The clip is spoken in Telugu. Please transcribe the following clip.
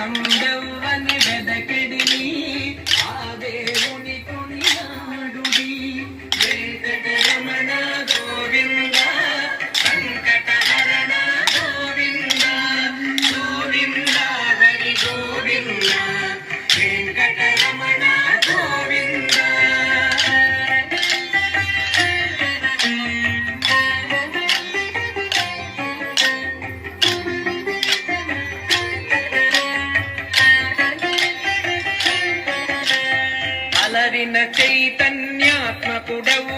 అంబెవ్వని వెదకెడిని ఆ దేవుని కొనియాడుడి. వెంకటరమణ గోవింద సంకటహరణ గోవింద గోవింద హరి గోవింద వెంకటరమణ గోవింద. అలరిన చైతన్యాత్మకుడవు